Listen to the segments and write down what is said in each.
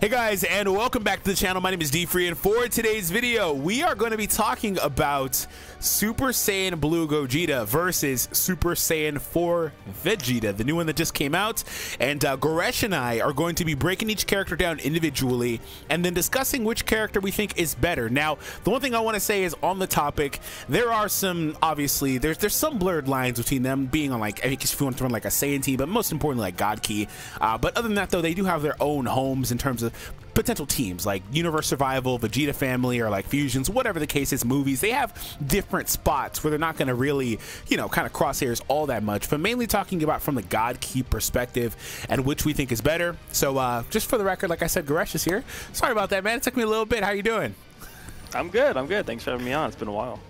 Hey guys, and welcome back to the channel. My name is DFree, and for today's video, we are going to be talking about Super Saiyan Blue Gogeta versus Super Saiyan 4 Vegeta, the new one that just came out. And Goresh and I are going to be breaking each character down individually and then discussing which character we think is better. Now, the one thing I want to say is on the topic, there are some, obviously, there's some blurred lines between them being on, like, I guess if you want to run like a Saiyan T, but most importantly, like God Key. But other than that, though, they do have their own homes in terms of potential teams like Universe Survival, Vegeta Family, or like Fusions, whatever the case is, movies. They have different spots where they're not going to really, you know, kind of crosshairs all that much, but mainly talking about from the God Key perspective and which we think is better. So just for the record, like I said, Goresh is here. Sorry about that, man. It took me a little bit. How you doing? I'm good. I'm good. Thanks for having me on. It's been a while.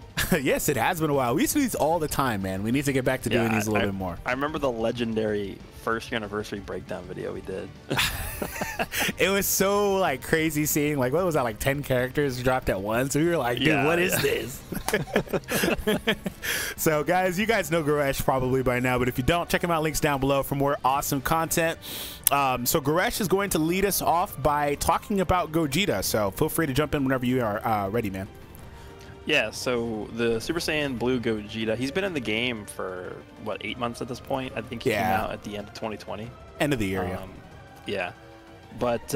Yes, it has been a while. We used to do these all the time, man. We need to get back to doing these a little bit more. I remember the legendary first anniversary breakdown video we did. It was so like crazy seeing, like, what was that, like 10 characters dropped at once? We were like, dude, what is this? So guys, you guys know Goresh probably by now, but if you don't, check him out, links down below for more awesome content. So Goresh is going to lead us off by talking about Gogeta, so feel free to jump in whenever you are ready, man. Yeah, so the Super Saiyan Blue Gogeta, he's been in the game for, what, 8 months at this point? I think he came out at the end of 2020. End of the year, yeah. But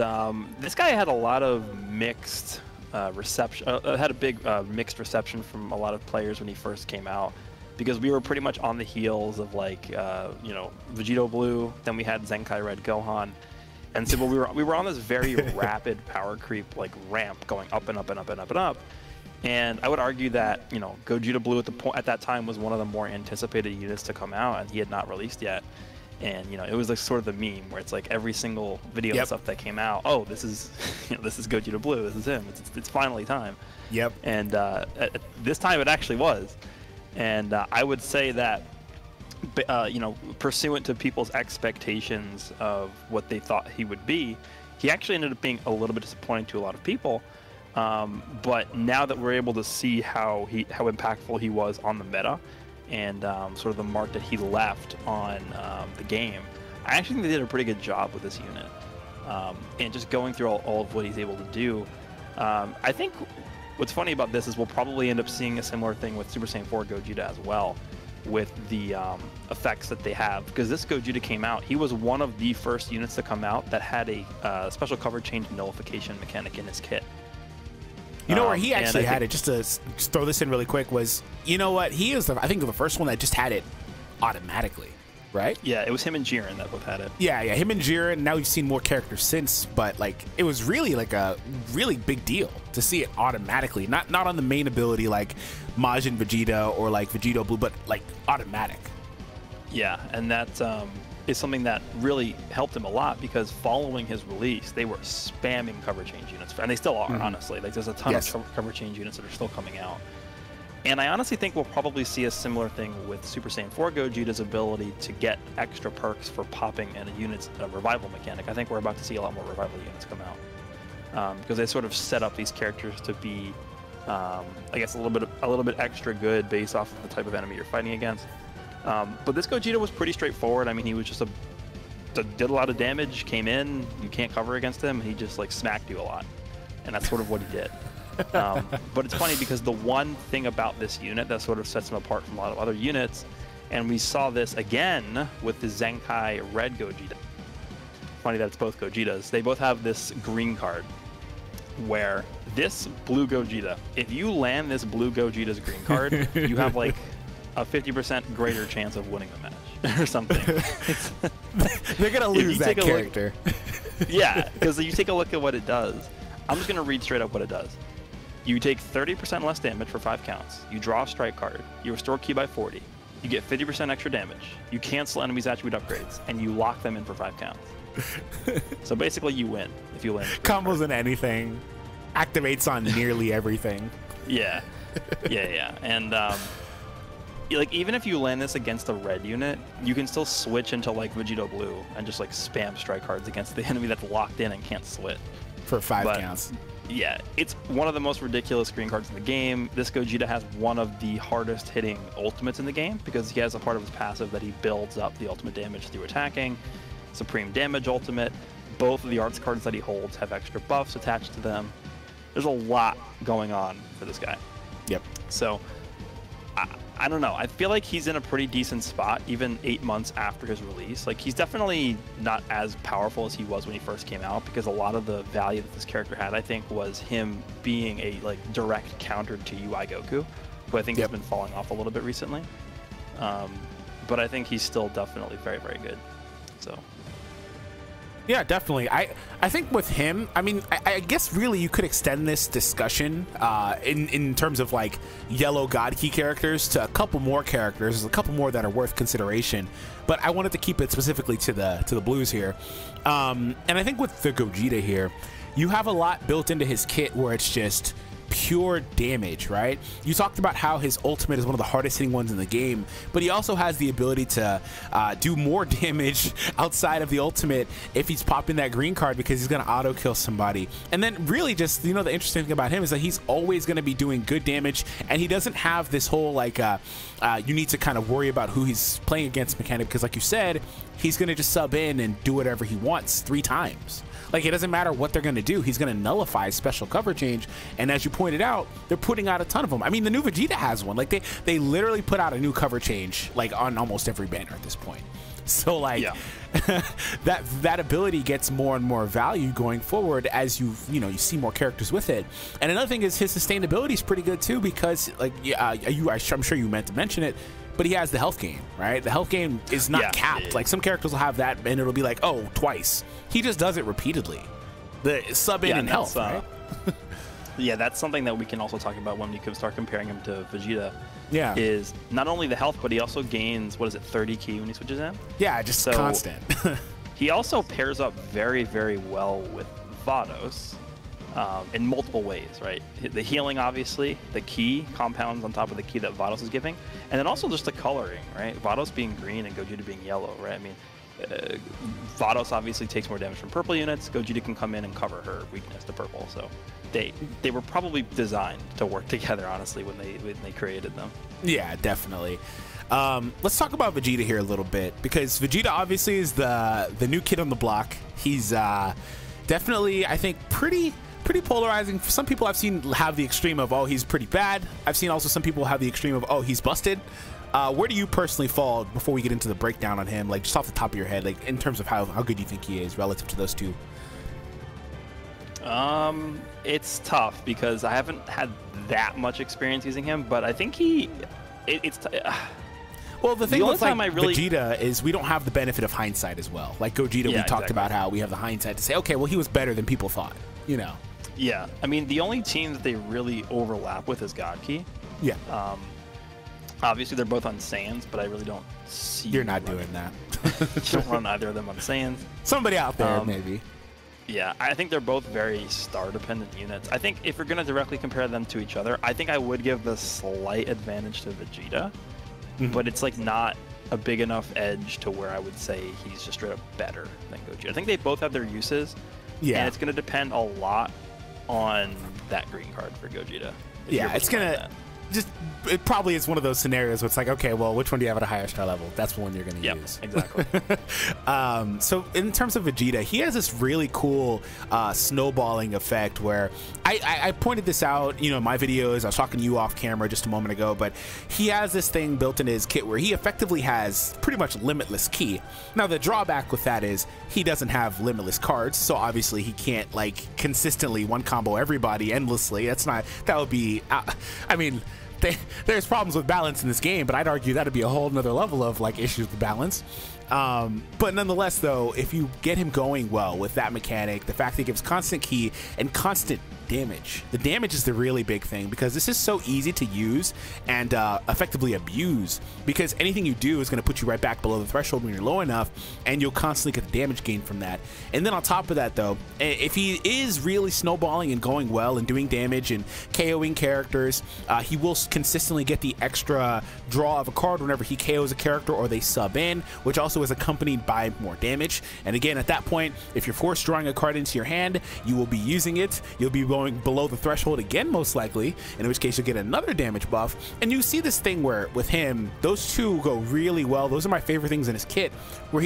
this guy had a lot of mixed reception, had a big mixed reception from a lot of players when he first came out, because we were pretty much on the heels of, like, you know, Vegeta Blue, then we had Zenkai Red Gohan. And so we were on this very rapid power creep, like, ramp going up and up and up and up and up. And I would argue that, you know, Gogeta Blue at that time was one of the more anticipated units to come out, and he had not released yet. And, you know, it was like sort of the meme where it's like every single video and stuff that came out, oh, this is, you know, this is Gogeta Blue, this is him, it's finally time. Yep. And at this time it actually was. And I would say that, you know, pursuant to people's expectations of what they thought he would be, he actually ended up being a little bit disappointing to a lot of people. But now that we're able to see how impactful he was on the meta and sort of the mark that he left on the game, I actually think they did a pretty good job with this unit. And just going through all of what he's able to do, I think what's funny about this is we'll probably end up seeing a similar thing with Super Saiyan 4 Gogeta as well, with the effects that they have. Because this Gogeta came out, he was one of the first units to come out that had a special cover change nullification mechanic in his kit. You know where he actually had it, just to throw this in really quick, was, you know what, he is, I think, the first one that just had it automatically, right? Yeah, it was him and Jiren that both had it. Yeah, him and Jiren. Now we've seen more characters since, but, like, it was really, like, a really big deal to see it automatically. Not on the main ability like Majin Vegeta or, like, Vegeta Blue, but, like, automatic. Yeah, and that is something that really helped him a lot, because following his release, they were spamming cover change units, and they still are, honestly. Like, there's a ton of cover change units that are still coming out. And I honestly think we'll probably see a similar thing with Super Saiyan 4 Gogeta's ability to get extra perks for popping in a unit's revival mechanic. I think we're about to see a lot more revival units come out, because they sort of set up these characters to be, I guess, a little bit extra good based off of the type of enemy you're fighting against. But this Gogeta was pretty straightforward. I mean, he was just did a lot of damage, came in, you can't cover against him, and he just, like, smacked you a lot. And that's sort of what he did. But it's funny because the one thing about this unit that sort of sets him apart from a lot of other units, and we saw this again with the Zenkai Red Gogeta. Funny that it's both Gogetas. They both have this green card, where this Blue Gogeta, if you land this Blue Gogeta's green card, you have, like, a 50% greater chance of winning the match or something. They're gonna lose that character. Yeah, because you take a look at what it does. I'm just gonna read straight up what it does. You take 30% less damage for 5 counts. You draw a strike card. You restore ki by 40. You get 50% extra damage. You cancel enemies' attribute upgrades, and you lock them in for 5 counts. So basically, you win if you land. Combos in anything, activates on nearly everything. Yeah, and like, even if you land this against a red unit, you can still switch into, like, Vegeta Blue and just, like, spam strike cards against the enemy that's locked in and can't switch. For 5 counts. Yeah, it's one of the most ridiculous green cards in the game. This Gogeta has one of the hardest hitting ultimates in the game, because he has a part of his passive that he builds up the ultimate damage through attacking, Supreme Damage ultimate, both of the arts cards that he holds have extra buffs attached to them. There's a lot going on for this guy. Yep. So, I don't know. I feel like he's in a pretty decent spot, even 8 months after his release. Like, he's definitely not as powerful as he was when he first came out, because a lot of the value that this character had, I think, was him being a direct counter to UI Goku, who I think has been falling off a little bit recently. But I think he's still definitely very, very good. So. Yeah, definitely. I think with him, I mean, I guess really you could extend this discussion in terms of like yellow God Key characters to a couple more characters. There's a couple more that are worth consideration, but I wanted to keep it specifically to the blues here. And I think with the Gogeta here, you have a lot built into his kit where it's just pure damage, right? You talked about how his ultimate is one of the hardest hitting ones in the game, but he also has the ability to do more damage outside of the ultimate if he's popping that green card, because he's going to auto kill somebody. And then really just, you know, the interesting thing about him is that he's always going to be doing good damage, and he doesn't have this whole like you need to kind of worry about who he's playing against mechanic, because like you said, he's going to just sub in and do whatever he wants 3 times. Like, it doesn't matter what they're going to do. He's going to nullify special cover change. And as you pointed out, they're putting out a ton of them. I mean, the new Vegeta has one. Like, they literally put out a new cover change, like, on almost every banner at this point. So, like, that ability gets more and more value going forward as you see more characters with it. And another thing is his sustainability is pretty good, too, because, like, I'm sure you meant to mention it, but he has the health gain, right? The health gain is not capped. Like, some characters will have that, and it'll be like, oh, twice. He just does it repeatedly. The sub in and health, right? Yeah, that's something that we can also talk about when we can start comparing him to Vegeta. Yeah. Is not only the health, but he also gains, what is it, 30 ki when he switches in? Yeah, just constant. He also pairs up very, very well with Vados. In multiple ways, right? The healing, obviously, the key compounds on top of the key that Vados is giving, and then also just the coloring, right? Vados being green and Gogeta being yellow, right? I mean, Vados obviously takes more damage from purple units. Gogeta can come in and cover her weakness to purple, so they were probably designed to work together, honestly, when they created them. Yeah, definitely. Let's talk about Vegeta here a little bit, because Vegeta obviously is the new kid on the block. He's definitely, I think, pretty polarizing. For some people I've seen have the extreme of, oh, he's pretty bad. I've seen also some people have the extreme of, oh, he's busted. Where do you personally fall before we get into the breakdown on him, like just off the top of your head, like in terms of how good you think he is relative to those two? It's tough because I haven't had that much experience using him, but I think well, the thing with like Vegeta is we don't have the benefit of hindsight as well. Like Gogeta, we talked about how we have the hindsight to say, okay, well, he was better than people thought, you know? Yeah, I mean, the only team that they really overlap with is God Key. Yeah. Obviously, they're both on Saiyans, but I really don't see... You're not doing that. You don't run either of them on Saiyans. Somebody out there, maybe. Yeah, I think they're both very star-dependent units. I think if you're going to directly compare them to each other, I think I would give the slight advantage to Vegeta, but it's like not a big enough edge to where I would say he's just straight up better than Gogeta. I think they both have their uses, and it's going to depend a lot on that green card for Gogeta. Yeah, it's going to... It probably is one of those scenarios where it's like, okay, well, which one do you have at a higher star level? That's the one you're going to use. Exactly. So in terms of Vegeta, he has this really cool snowballing effect where I pointed this out, in my videos. I was talking to you off camera just a moment ago, but he has this thing built in his kit where he effectively has pretty much limitless ki. Now, the drawback with that is he doesn't have limitless cards, so obviously he can't like consistently one combo everybody endlessly. That would be, I mean, there's problems with balance in this game, but I'd argue that'd be a whole nother level of like issues with balance. But nonetheless, though, if you get him going well with that mechanic, the fact that he gives constant ki and constant damage, the damage is the really big thing, because this is so easy to use and effectively abuse, because anything you do is going to put you right back below the threshold when you're low enough, and you'll constantly get the damage gain from that. And then on top of that, though, if he is really snowballing and going well and doing damage and KOing characters, he will consistently get the extra draw of a card whenever he KOs a character or they sub in, which also is accompanied by more damage. And again, at that point, if you're force drawing a card into your hand, you will be using it. You'll be going below the threshold again, most likely, in which case you'll get another damage buff. And you see this thing where with him, those two go really well. Those are my favorite things in his kit, where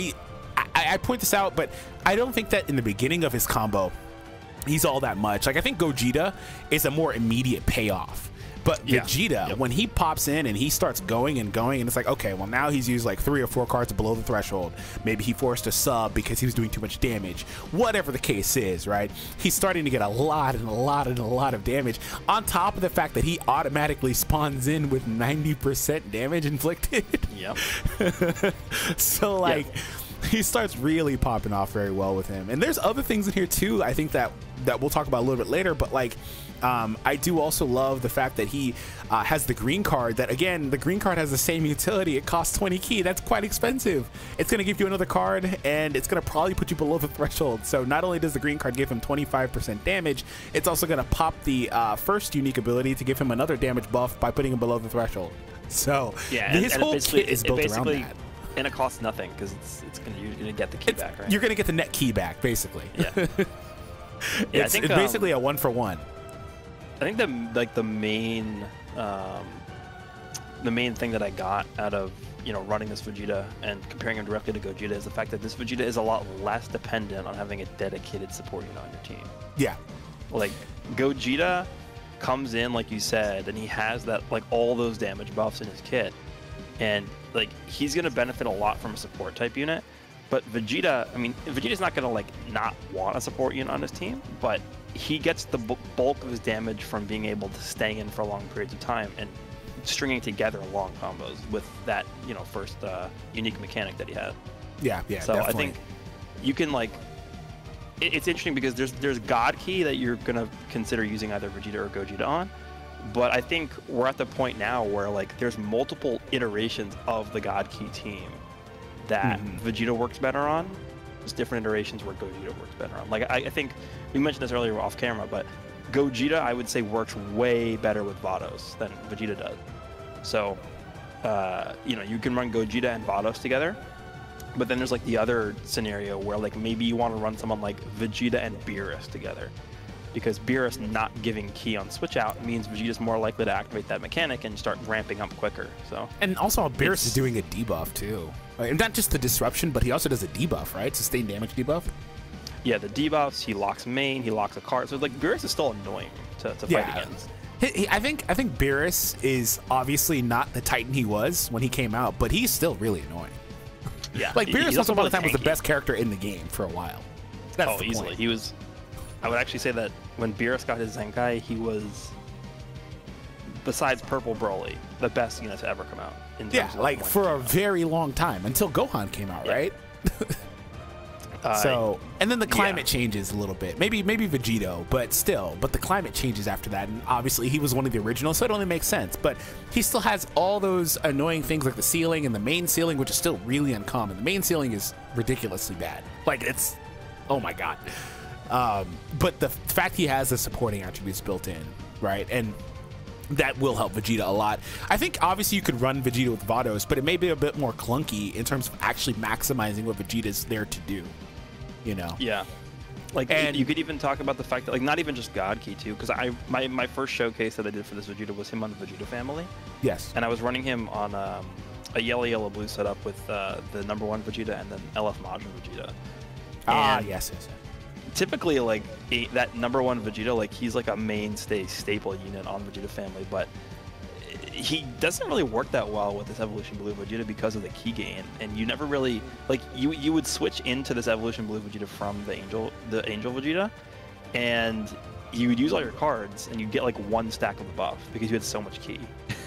I I point this out, but I don't think that in the beginning of his combo, he's all that much. Like, I think Gogeta is a more immediate payoff. But Vegeta, when he pops in and he starts going and going, and it's like, okay, well, now he's used like 3 or 4 cards below the threshold. Maybe he forced a sub because he was doing too much damage. Whatever the case is, right? He's starting to get a lot of damage, on top of the fact that he automatically spawns in with 90% damage inflicted. Yep. So, like... Yep. He starts really popping off very well with him. And there's other things in here too, I think that we'll talk about a little bit later, but like I do also love the fact that he has the green card. That, again, the green card has the same utility. It costs 20 ki. That's quite expensive. It's going to give you another card, and it's going to probably put you below the threshold. So not only does the green card give him 25% damage, it's also going to pop the first unique ability to give him another damage buff by putting him below the threshold. So yeah, his whole kit is built around that. And it costs nothing because you're gonna get the key back, right? You're gonna get the net key back, basically. Yeah. Yeah, I think it's basically a 1-for-1. I think the main thing that I got out of running this Vegeta and comparing him directly to Gogeta is the fact that this Vegeta is a lot less dependent on having a dedicated support unit on your team. Yeah. Like, Gogeta comes in, like you said, and he has that, like, all those damage buffs in his kit. And, like, he's going to benefit a lot from a support type unit. But Vegeta, I mean, Vegeta's not going to, like, not want a support unit on his team, but he gets the bulk of his damage from being able to stay in for long periods of time and stringing together long combos with that, first unique mechanic that he had. Yeah, yeah, so definitely. I think you can, like, it's interesting because there's God Key that you're going to consider using either Vegeta or Gogeta on. But I think we're at the point now where, like, there's multiple iterations of the God Key team that Vegeta works better on. There's different iterations where Gogeta works better on. Like, I think we mentioned this earlier off camera, but Gogeta, I would say, works way better with Vados than Vegeta does. So, you can run Gogeta and Vados together. But then there's, like, the other scenario where, like, maybe you want to run someone like Vegeta and Beerus together. Because Beerus not giving key on switch out means Vegeta's more likely to activate that mechanic and start ramping up quicker. So, and also Beerus is doing a debuff too. Not just the disruption, but he also does a debuff, right? Sustained damage debuff. Yeah, the debuffs. He locks main. He locks a card. So, like, Beerus is still annoying to fight against. I think Beerus is obviously not the Titan he was when he came out, but he's still really annoying. Yeah, like Beerus once upon a time was the best character in the game for a while. That's the easily. Point. He was. I would actually say that when Beerus got his Zenkai, he was, besides Purple Broly, the best unit to ever come out. In terms of like for a very long time, until Gohan came out, right? So, and then the climate changes a little bit. Maybe Vegito, but still. But the climate changes after that, and obviously he was one of the originals, so it only makes sense. But he still has all those annoying things like the ceiling and the main ceiling, which is still really uncommon. The main ceiling is ridiculously bad. Like, it's, oh my god. But the fact he has the supporting attributes built in, right, and that will help Vegeta a lot. I think obviously you could run Vegeta with Vados, but it may be a bit more clunky in terms of actually maximizing what Vegeta's there to do, Yeah. Like, and you could even talk about the fact that, like, not even just God Key too, because my first showcase that I did for this Vegeta was him on the Vegeta family. Yes. And I was running him on a yellow blue setup with the #1 Vegeta and then LF Majin Vegeta. Yes. Typically, like, that #1 Vegeta, like, he's like a mainstay staple unit on Vegeta family, but he doesn't really work that well with this Evolution Blue Vegeta because of the key gain, and you never really, like, you would switch into this Evolution Blue Vegeta from the Angel Vegeta, and you would use all your cards, and you'd get like 1 stack of the buff because you had so much key.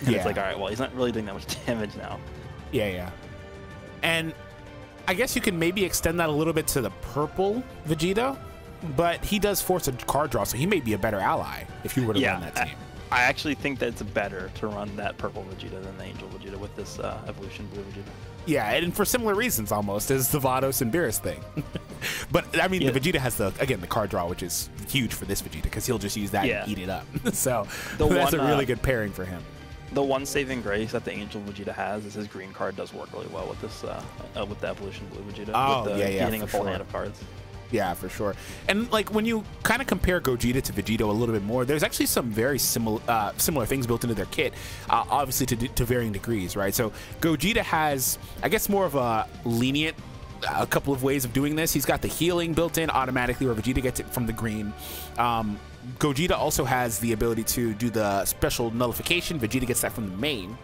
And it's like, all right, well, he's not really doing that much damage now. Yeah. And I guess you can maybe extend that a little bit to the purple Vegeta. But he does force a card draw, so he may be a better ally if you were to run that team. I actually think that it's better to run that purple Vegeta than the Angel Vegeta with this Evolution Blue Vegeta. Yeah, and for similar reasons almost as the Vados and Beerus thing. But I mean, the Vegeta has the card draw, which is huge for this Vegeta because he'll just use that and eat it up. So that's a really good pairing for him. The one saving grace that the Angel Vegeta has is his green card does work really well with this with the Evolution Blue Vegeta. Oh, with the getting a full hand of cards. Yeah, for sure. And, like, when you kind of compare Gogeta to Vegito a little bit more, there's actually some very similar things built into their kit, obviously to varying degrees, right? So Gogeta has, I guess, more of a lenient a couple of ways of doing this. He's got the healing built in automatically, where Vegeta gets it from the green. Gogeta also has the ability to do the special nullification. Vegeta gets that from the main.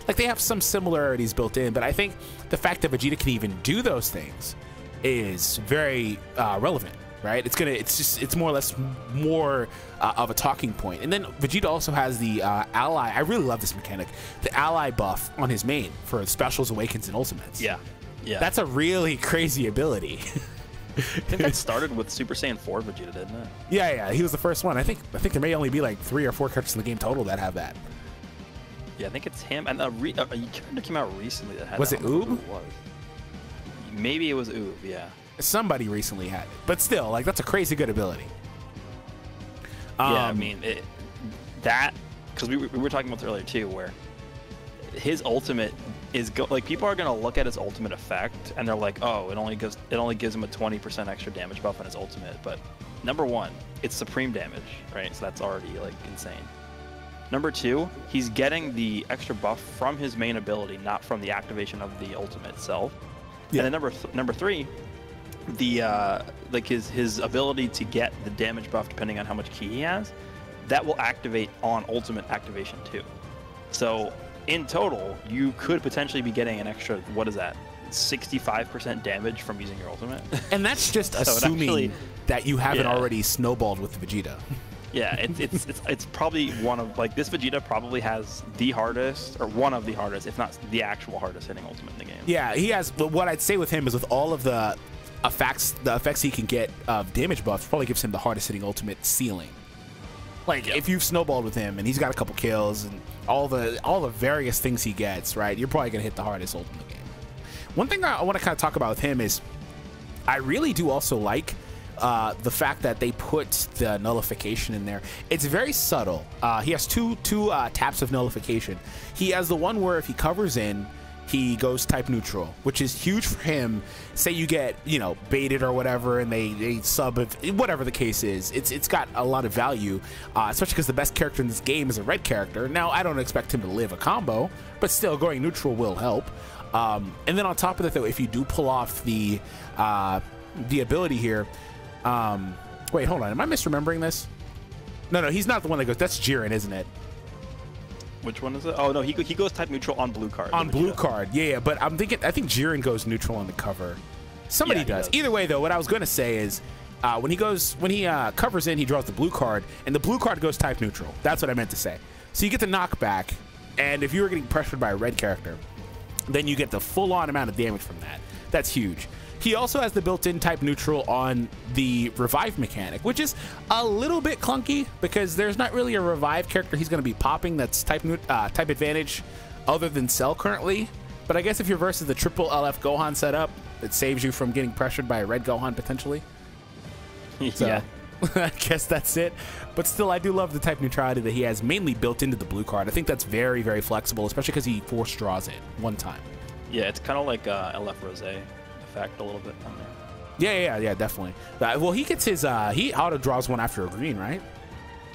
Like, they have some similarities built in, but I think the fact that Vegeta can even do those things is very relevant, right? It's more or less more of a talking point. And then Vegeta also has the ally. I really love this mechanic, the ally buff on his main for specials, awakens, and ultimates. Yeah, that's a really crazy ability. I think that started with Super Saiyan 4 Vegeta, didn't it? Yeah, he was the first one. I think there may only be like 3 or 4 characters in the game total that have that. Yeah, I think it's him. And a character came out recently that had was that. it Oob? Maybe it was Oob, yeah. Somebody recently had it, but still, like, that's a crazy good ability. Yeah, I mean, because we were talking about this earlier too, where his ultimate is like, people are gonna look at his ultimate effect and they're like, oh, it only gives him a 20% extra damage buff on his ultimate. But number one, it's supreme damage, right? So that's already like insane. Number two, he's getting the extra buff from his main ability, not from the activation of the ultimate itself. Yeah. And then number three, the like his ability to get the damage buff depending on how much ki he has, that will activate on ultimate activation too. So in total, you could potentially be getting an extra, what is that, 65% damage from using your ultimate. And that's just so assuming that you haven't already snowballed with Vegeta. Yeah, it's probably one of, like, this Vegeta probably has the hardest, or one of the hardest, if not the actual hardest hitting ultimate in the game. Yeah, he has. But what I'd say with him is, with all of the effects he can get of damage buffs, probably gives him the hardest hitting ultimate ceiling. Like, if you've snowballed with him and he's got a couple kills and all the various things he gets, right, you're probably gonna hit the hardest ult in the game. One thing I want to kind of talk about with him is, I really do also like the fact that they put the nullification in there. It's very subtle. He has two taps of nullification. He has the one where if he covers in, he goes type neutral, which is huge for him. Say you get, baited or whatever, and they sub, whatever the case is. It's got a lot of value, especially because the best character in this game is a red character. Now, I don't expect him to live a combo, but still, going neutral will help. And then on top of that, though, if you do pull off the ability here, wait, hold on, am I misremembering this? No, he's not the one that goes. That's Jiren, isn't it? Which one is it? Oh no, he goes type neutral on blue card. On blue card, yeah. But I think Jiren goes neutral on the cover. Somebody does. Either way, though, what I was going to say is, when he covers in, he draws the blue card, and the blue card goes type neutral. That's what I meant to say. So you get the knockback, and if you were getting pressured by a red character, then you get the full-on amount of damage from that. That's huge. He also has the built-in type neutral on the revive mechanic, which is a little bit clunky because there's not really a revive character he's going to be popping that's type advantage other than Cell currently. But I guess if you're versus the triple LF Gohan setup, it saves you from getting pressured by a red Gohan potentially. So, yeah. I guess that's it. But still, I do love the type neutrality that he has mainly built into the blue card. I think that's very, very flexible, especially because he force draws it one time. Yeah, it's kind of like LF Rose effect a little bit on there. Yeah, definitely. Well, he gets his he auto draws one after a green, right?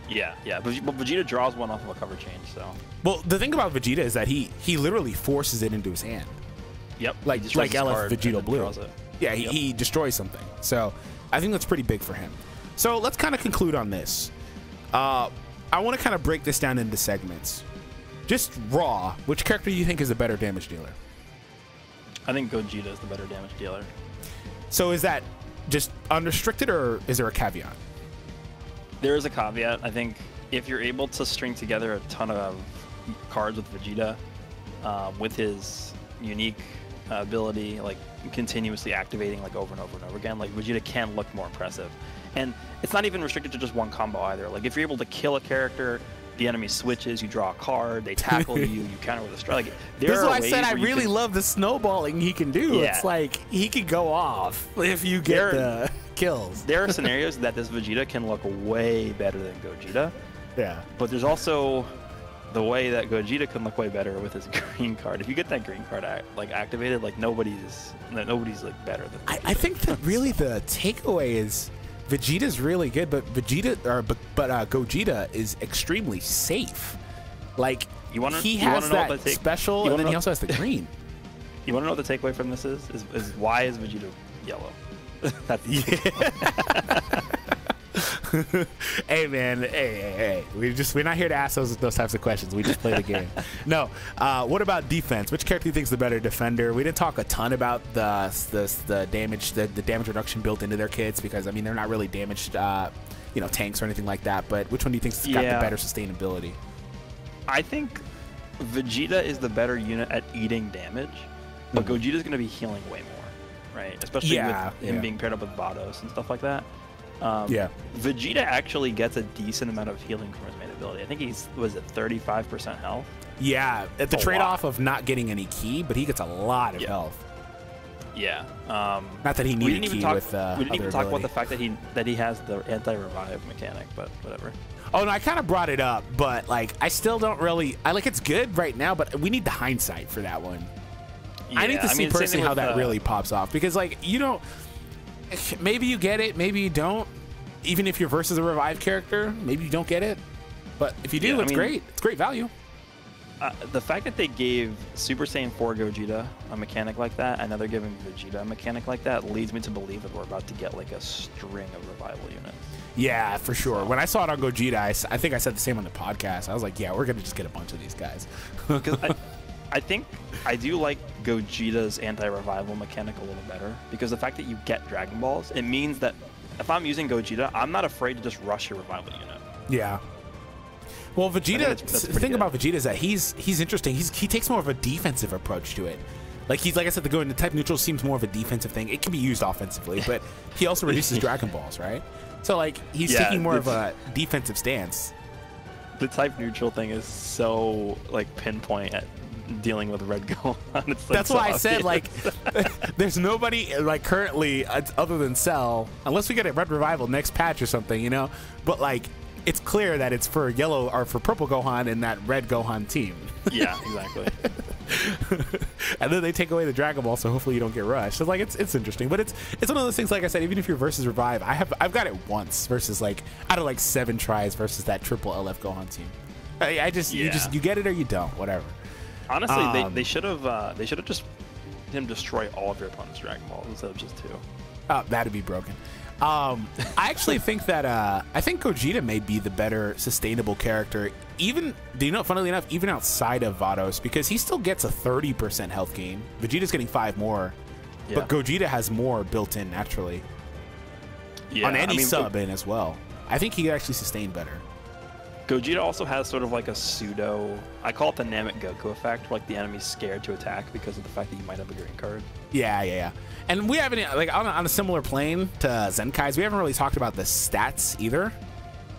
Yeah, but Vegeta draws one off of a cover change. So, well, the thing about Vegeta is that he literally forces it into his hand. Yep, like LF Vegeta Blue. Yeah, he destroys something. So I think that's pretty big for him. So let's kind of conclude on this. I want to kind of break this down into segments. Just raw, which character do you think is a better damage dealer? I think Gogeta is the better damage dealer. So is that just unrestricted, or is there a caveat? There is a caveat. I think if you're able to string together a ton of cards with Vegeta, with his unique ability, like continuously activating like over and over and over again, like Vegeta can look more impressive. And it's not even restricted to just one combo either. Like if you're able to kill a character, the enemy switches, you draw a card, they tackle you counter with a strike. Like, this is why I said I really love the snowballing he can do. Yeah. It's like he can go off if you get the kills. There are scenarios that this Vegeta can look way better than Gogeta. Yeah. But there's also the way that Gogeta can look way better with his green card. If you get that green card activated, like nobody's like better than Vegeta. I think that really the takeaway is Vegeta's really good, but Gogeta is extremely safe. Like he has that special, and then he also has the green. You want to know what the takeaway from this is why is Vegeta yellow? That's Hey man, hey. We're not here to ask those types of questions. We just play the game. No. What about defense? Which character do you think is the better defender? We didn't talk a ton about the damage reduction built into their kits because I mean they're not really damaged, tanks or anything like that. But which one do you think's got the better sustainability? I think Vegeta is the better unit at eating damage, but Gogeta's going to be healing way more, right? Especially with him being paired up with Vados and stuff like that. Vegeta actually gets a decent amount of healing from his main ability. I think was it 35% health? Yeah, at the trade-off of not getting any ki, but he gets a lot of health. Yeah. Not that he needed ki with we didn't even talk about the fact that he has the anti-revive mechanic, but whatever. Oh no, I kind of brought it up, but like I still don't really. It's good right now, but we need the hindsight for that one. Yeah, I need to see personally how that really pops off because like you don't. Maybe you get it, maybe you don't. Even if you're versus a revive character, maybe you don't get it. But if you do, it's great. It's great value. The fact that they gave Super Saiyan 4 Gogeta a mechanic like that, and now they're giving Vegeta a mechanic like that, leads me to believe that we're about to get like a string of revival units. Yeah, for sure. When I saw it on Gogeta, I think I said the same on the podcast. I was like, yeah, we're going to just get a bunch of these guys. I think I do like Gogeta's anti-revival mechanic a little better because the fact that you get Dragon Balls, it means that if I'm using Gogeta, I'm not afraid to just rush your revival unit. Yeah. Well, Vegeta, the thing about Vegeta is that he's interesting. He takes more of a defensive approach to it. Like I said, the going to type neutral seems more of a defensive thing. It can be used offensively, but he also reduces Dragon Balls, right? So like he's taking more of a defensive stance. The type neutral thing is so like pinpoint at dealing with Red Gohan. It's, like, that's why I said like there's nobody like currently other than Cell, unless we get a Red Revival next patch or something, you know. But like it's clear that it's for yellow or for purple Gohan and that red Gohan team. Yeah, exactly. And then they take away the Dragon Ball, so hopefully you don't get rushed. So like it's interesting, but it's one of those things. Like I said, even if you're versus revive, I've got it once versus like out of like 7 tries versus that triple LF Gohan team. You get it or you don't, whatever. Honestly, they should have just him destroy all of your opponent's Dragon Balls instead of just 2. Oh, that'd be broken. I actually think that I think Gogeta may be the better sustainable character, even funnily enough, even outside of Vados, because he still gets a 30% health gain. Vegeta's getting 5 more, but Gogeta has more built in naturally. Yeah, on any sub in as well. I think he could actually sustain better. Gogeta also has sort of like a pseudo, I call it the Namek Goku effect, where like the enemy's scared to attack because of the fact that you might have a green card. Yeah. And we haven't, like on a similar plane to Zenkai's, we haven't really talked about the stats either.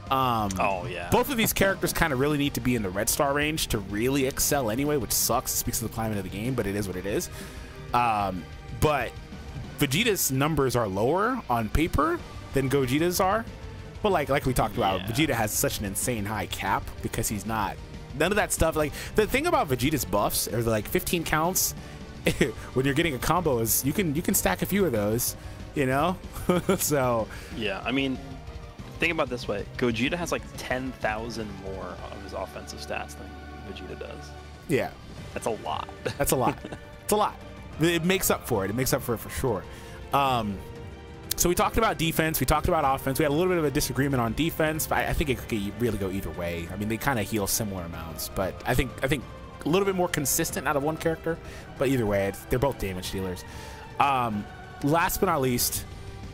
Both of these characters kind of really need to be in the red star range to really excel anyway, which sucks. It speaks to the climate of the game, but it is what it is. But Vegeta's numbers are lower on paper than Gogeta's are. But like we talked about, Vegeta has such an insane high cap because he's not none of that stuff. Like the thing about Vegeta's buffs are like 15 counts. When you're getting a combo is you can stack a few of those, you know. So yeah, I mean, think about it this way: Gogeta has like 10,000 more of his offensive stats than Vegeta does. Yeah, that's a lot. That's a lot. It's a lot. It makes up for it. It makes up for it for sure. So we talked about defense, we talked about offense. We had a little bit of a disagreement on defense, but I think it could really go either way. I mean, they kind of heal similar amounts, but I think a little bit more consistent out of one character. But either way, they're both damage dealers. Last but not least,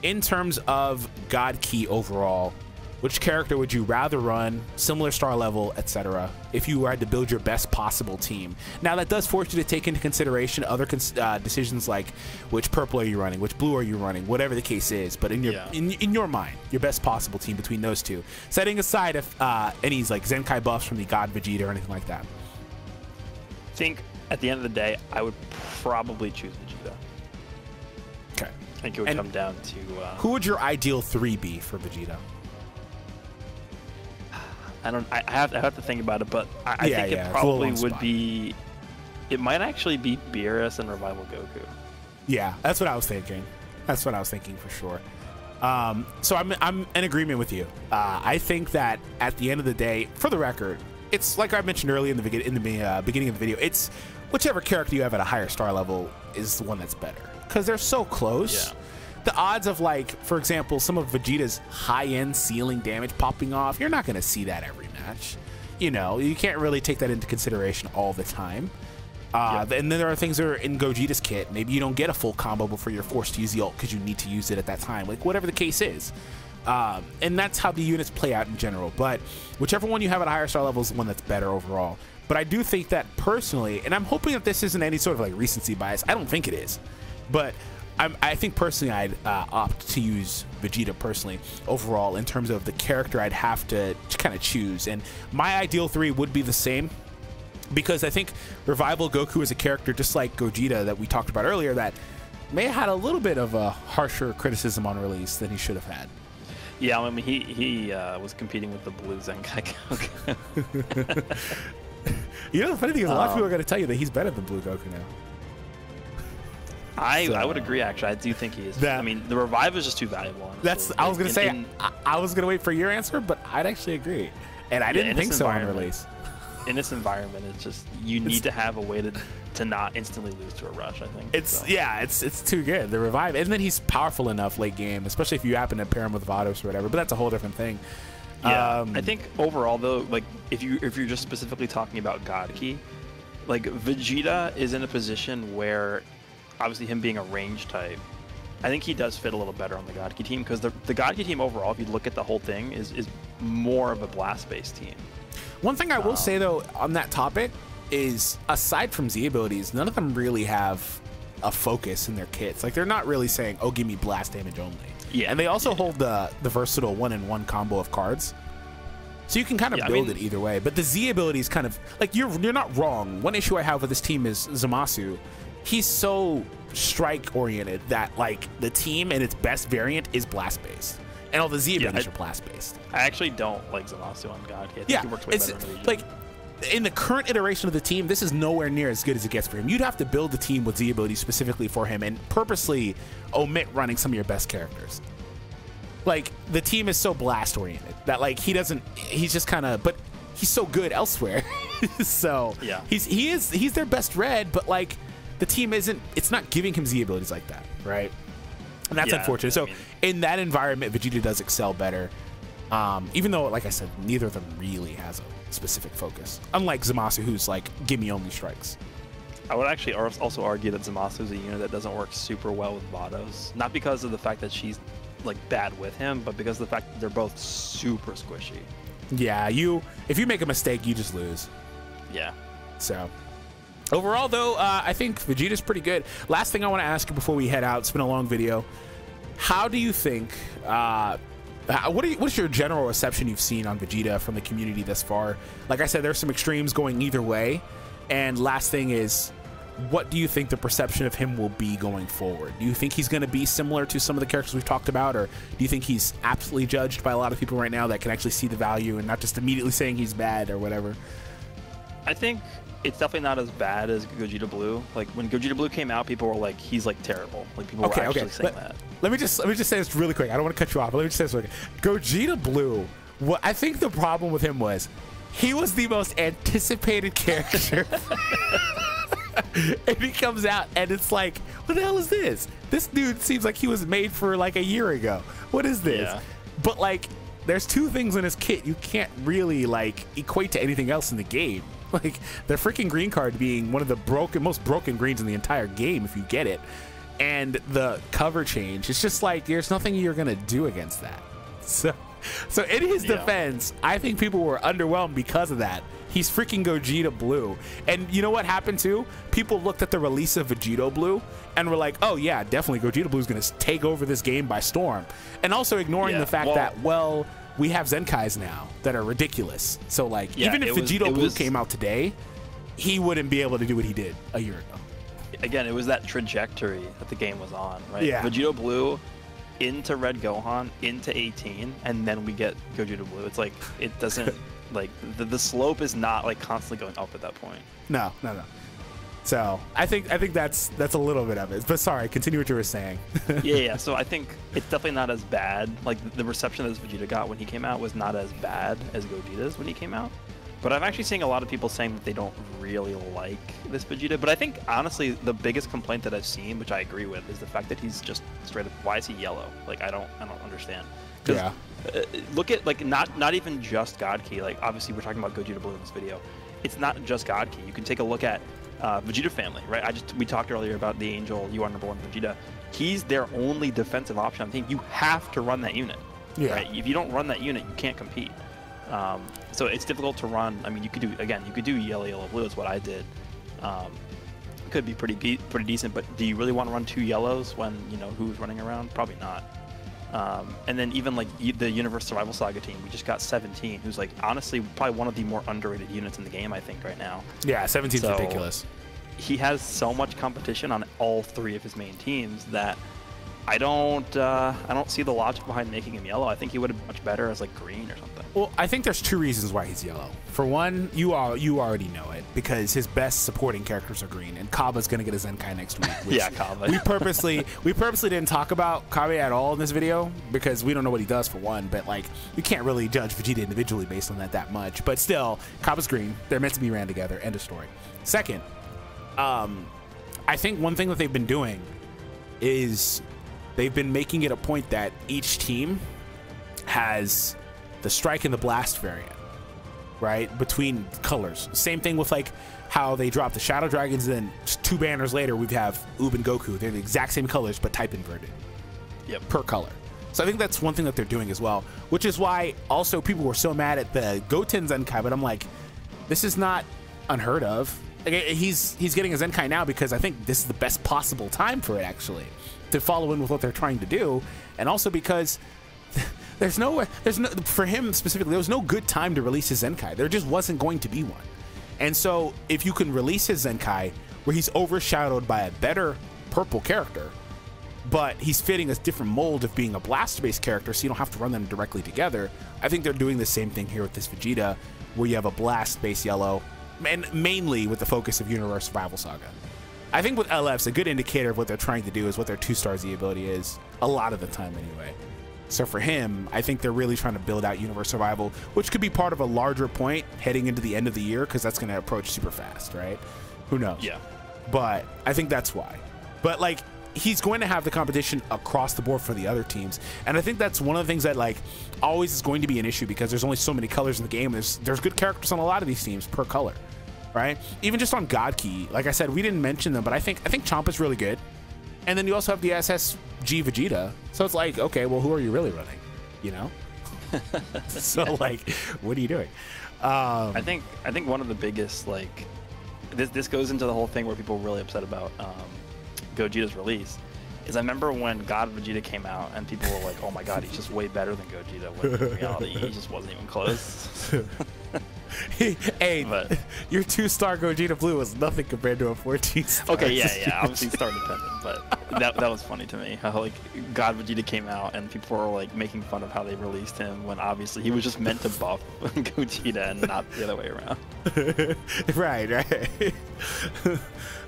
in terms of God Key overall, which character would you rather run, similar star level, etc., if you had to build your best possible team? Now, that does force you to take into consideration other decisions like which purple are you running, which blue are you running, whatever the case is. But in your in your mind, your best possible team between those two, setting aside if any like Zenkai buffs from the God Vegeta or anything like that. I think at the end of the day, I would probably choose Vegeta. Okay. I think it would come down to who would your ideal 3 be for Vegeta? I have to think about it, but I think it probably would be. It might actually be Beerus and Revival Goku. Yeah, that's what I was thinking. That's what I was thinking for sure. So I'm in agreement with you. I think that at the end of the day, for the record, it's like I mentioned earlier in the beginning of the video. It's whichever character you have at a higher star level is the one that's better because they're so close. Yeah. The odds of, like, for example, some of Vegeta's high-end ceiling damage popping off, you're not going to see that every match. You know, you can't really take that into consideration all the time. And then there are things that are in Gogeta's kit. Maybe you don't get a full combo before you're forced to use the ult because you need to use it at that time. Like, whatever the case is. And that's how the units play out in general. But whichever one you have at a higher star level is the one that's better overall. But I do think that personally, and I'm hoping that this isn't any sort of like recency bias. I don't think it is. But I think personally I'd opt to use Vegeta personally overall in terms of the character I'd have to kind of choose. And my ideal 3 would be the same because I think Revival Goku is a character just like Gogeta that we talked about earlier that may have had a little bit of a harsher criticism on release than he should have had. Yeah, I mean, he was competing with the Blue Zenkai Goku. You know, the funny thing is a lot of people are going to tell you that he's better than Blue Goku now. I would agree, actually. I do think he is. I mean, the Revive is just too valuable, honestly. I was going to say, I was going to wait for your answer, but I'd actually agree. And I didn't think so on release. In this environment, it's just, you need to have a way to not instantly lose to a rush, I think. Yeah, it's too good. The Revive, and then he's powerful enough late game, especially if you happen to pair him with Vados or whatever, but that's a whole different thing. Yeah, I think overall, though, like, if you're just specifically talking about God Key, like, Vegeta is in a position where, obviously him being a range type, I think he does fit a little better on the God Key team, because the God Key team overall, if you look at the whole thing, is more of a blast-based team. One thing I will say, though, on that topic is, aside from Z abilities, none of them really have a focus in their kits. Like, they're not really saying, oh, give me blast damage only. Yeah, and they also hold the versatile 1-in-1 combo of cards. So you can kind of build it either way. But the Z ability is kind of, like, you're not wrong. One issue I have with this team is Zamasu. He's so strike-oriented that, like, the team and its best variant is blast-based. And all the Z abilities are blast-based. I actually don't like Zamasu on God Key. I think he works way better in Vegeta. Like, in the current iteration of the team, this is nowhere near as good as it gets for him. You'd have to build the team with Z abilities specifically for him and purposely omit running some of your best characters. Like, the team is so blast-oriented that, like, he's just kind of, but he's so good elsewhere. So, yeah, he's their best red, but, like, the team it's not giving him Z abilities like that, right? And that's unfortunate. So, in that environment, Vegeta does excel better. Even though, like I said, neither of them really has a specific focus. Unlike Zamasu, who's like, gimme only strikes. I would actually also argue that Zamasu is a unit that doesn't work super well with Vados. Not because of the fact that she's, like, bad with him, but because of the fact that they're both super squishy. Yeah, if you make a mistake, you just lose. Yeah. So, overall, though, I think Vegeta's pretty good. Last thing I want to ask you before we head out, it's been a long video. How do you think, what's your general reception you've seen on Vegeta from the community thus far? Like I said, there's some extremes going either way. And last thing is, what do you think the perception of him will be going forward? Do you think he's going to be similar to some of the characters we've talked about, or do you think he's absolutely judged by a lot of people right now that can actually see the value and not just immediately saying he's bad or whatever? I think it's definitely not as bad as Gogeta Blue. Like, when Gogeta Blue came out, people were like, he's, like, terrible. Like, people were actually saying that. Let me just say this really quick. I don't want to cut you off, but let me just say this really quick. Gogeta Blue, I think the problem with him was he was the most anticipated character. And he comes out, and it's like, what the hell is this? This dude seems like he was made for, like, a year ago. What is this? Yeah. But, like, there's two things in his kit you can't really, like, equate to anything else in the game. Like, the freaking green card being one of the most broken greens in the entire game, if you get it. And the cover change, it's just like, there's nothing you're going to do against that. So in his defense, I think people were underwhelmed because of that. He's freaking Gogeta Blue. And you know what happened too? People looked at the release of Vegeta Blue and were like, oh yeah, definitely Gogeta Blue is going to take over this game by storm. And also ignoring the fact that, well, we have Zenkais now that are ridiculous. So, like, even if Vegeta Blue came out today, he wouldn't be able to do what he did a year ago. Again, it was that trajectory that the game was on, right? Yeah. Vegeta Blue into Red Gohan, into 18, and then we get Gogeta Blue. It's like, it doesn't, like, the slope is not, like, constantly going up at that point. No. So I think that's a little bit of it. But sorry, continue what you were saying. yeah. So I think it's definitely not as bad. Like, the reception that Vegeta got when he came out was not as bad as Gogeta's when he came out. But I'm actually seeing a lot of people saying that they don't really like this Vegeta. But I think, honestly, the biggest complaint that I've seen, which I agree with, is the fact that he's just straight up, why is he yellow? Like, I don't understand. Yeah. Look at, like, not even just God Key. Like, obviously, we're talking about Gogeta Blue in this video. It's not just God Key. You can take a look at Vegeta family, right? We talked earlier about the Angel, you are number one Vegeta. He's their only defensive option. I think you have to run that unit. Yeah. Right? If you don't run that unit, you can't compete. So it's difficult to run. I mean, you could do yellow, yellow, blue is what I did. Could be pretty decent, but do you really want to run 2 yellows when you know who's running around? Probably not. And then even like the Universe Survival Saga team, we just got 17, who's like honestly probably one of the more underrated units in the game, I think, right now. Yeah, 17's ridiculous. He has so much competition on all 3 of his main teams that I don't see the logic behind making him yellow. I think he would have been much better as like green or something. Well, I think there's 2 reasons why he's yellow. For one, you already know it because his best supporting characters are green, and Kaba's gonna get a Zenkai next week. Yeah, Kaba. We purposely didn't talk about Kabe at all in this video because we don't know what he does for one. But like, you can't really judge Vegeta individually based on that much. But still, Kaba's green. They're meant to be ran together. End of story. Second, I think one thing that they've been doing is they've been making it a point that each team has the strike and the blast variant, right, between colors. Same thing with like how they drop the Shadow Dragons, and then just 2 banners later we have Ub and Goku. They're the exact same colors but type inverted. Yep. Per color. So I think that's one thing that they're doing as well, which is why also people were so mad at the Goten Zenkai, but I'm like, this is not unheard of. Like, he's getting a Zenkai now because I think this is the best possible time for it, actually, to follow in with what they're trying to do, and also because for him specifically, there was no good time to release his Zenkai. There just wasn't going to be one. And so if you can release his Zenkai where he's overshadowed by a better purple character, but he's fitting a different mold of being a blast-based character, so you don't have to run them directly together, I think they're doing the same thing here with this Vegeta, where you have a blast-based yellow, and mainly with the focus of Universe Survival Saga. I think with LFs, a good indicator of what they're trying to do is what their 2-star Z ability is, a lot of the time anyway. So for him, I think they're really trying to build out Universe Survival, which could be part of a larger point heading into the end of the year, because that's going to approach super fast, right? Who knows? Yeah. But I think that's why. But like, he's going to have the competition across the board for the other teams, and I think that's one of the things that like always is going to be an issue, because there's only so many colors in the game. There's good characters on a lot of these teams per color, right? Even just on God Key, like I said, we didn't mention them, but I think Champa's really good. And then you also have the SSBE Vegeta. So it's like, okay, well, who are you really running? You know? So like, what are you doing? I think one of the biggest, like, this goes into the whole thing where people were really upset about Gogeta's release, is I remember when God Vegeta came out and people were like, oh my god, he's just way better than Gogeta, when in reality he just wasn't even close. Hey, but your 2-star Gogeta Blue was nothing compared to a 14-star. Okay, yeah, obviously star dependent, but that was funny to me. How like God Vegeta came out and people were like making fun of how they released him, when obviously he was just meant to buff Gogeta and not the other way around. Right.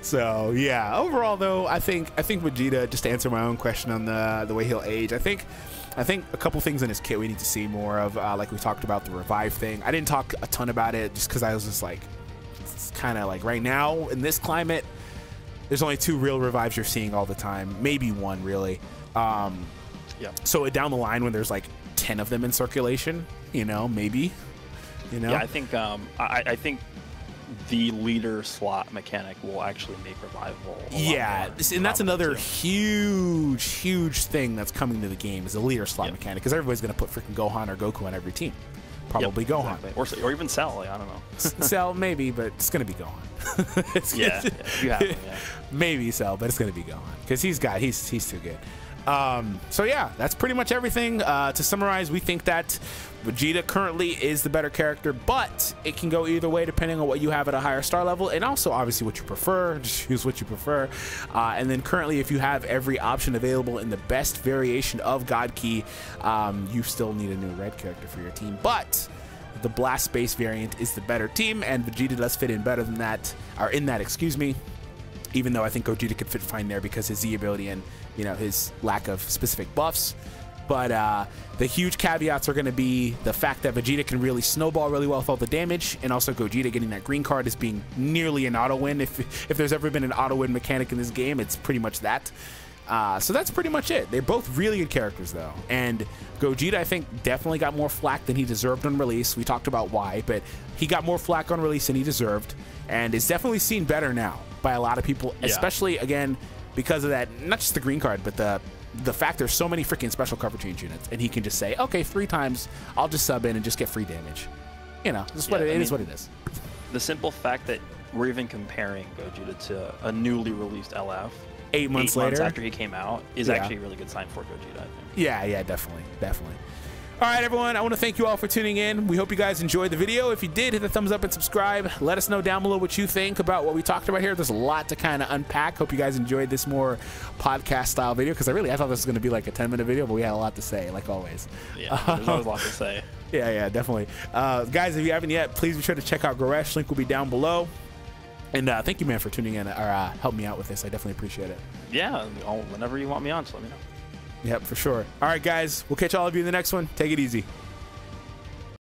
So yeah, overall though, I think Vegeta, just to answer my own question on the way he'll age, I think a couple things in his kit we need to see more of, like we talked about the revive thing. I didn't talk a ton about it just because I was just like, it's kind of like right now in this climate, there's only 2 real revives you're seeing all the time, maybe 1 really. Yeah. So down the line when there's like 10 of them in circulation, you know, maybe, you know. Yeah, I think I think the leader slot mechanic will actually make revival and that's another huge thing that's coming to the game, is the leader slot mechanic, because everybody's going to put freaking Gohan or Goku on every team. Probably Gohan. Exactly. Or even Cell, like, I don't know. Cell maybe, but it's going to be Gohan. You have him, yeah. Maybe Cell, but it's going to be Gohan, because he's too good. So yeah, that's pretty much everything. To summarize, we think that Vegeta currently is the better character, but it can go either way depending on what you have at a higher star level, and also obviously what you prefer. Just choose what you prefer. And then currently, if you have every option available in the best variation of God Key, you still need a new red character for your team, but the blast space variant is the better team, and Vegeta does fit in better than that, or in that, excuse me, even though I think Gogeta could fit fine there because his Z ability and, you know, his lack of specific buffs. But the huge caveats are going to be the fact that Vegeta can really snowball really well with all the damage, and also Gogeta getting that green card as being nearly an auto win. If there's ever been an auto win mechanic in this game, it's pretty much that. So that's pretty much it. They're both really good characters, though. And Gogeta, I think, definitely got more flack than he deserved on release. We talked about why, but he got more flack on release than he deserved, and is definitely seen better now by a lot of people, especially, again, because of that, not just the green card, but the fact there's so many freaking special cover change units, and he can just say, okay, 3 times, I'll just sub in and just get free damage. You know, this is what it is what it is. The simple fact that we're even comparing Gogeta to a newly released LF 8 months later after he came out is actually a really good sign for Gogeta, I think. Yeah, definitely. All right, everyone, I want to thank you all for tuning in. We hope you guys enjoyed the video. If you did, hit the thumbs up and subscribe. Let us know down below what you think about what we talked about here. There's a lot to kind of unpack. Hope you guys enjoyed this more podcast style video, because I thought this was going to be like a 10-minute video, but we had a lot to say, like always. Yeah, there's always a lot to say. Yeah, definitely. Guys, if you haven't yet, please be sure to check out Goresh. Link will be down below. And thank you, man, for tuning in or helping me out with this. I definitely appreciate it. Yeah, whenever you want me on, just let me know. Yep, for sure. All right, guys, we'll catch all of you in the next one. Take it easy.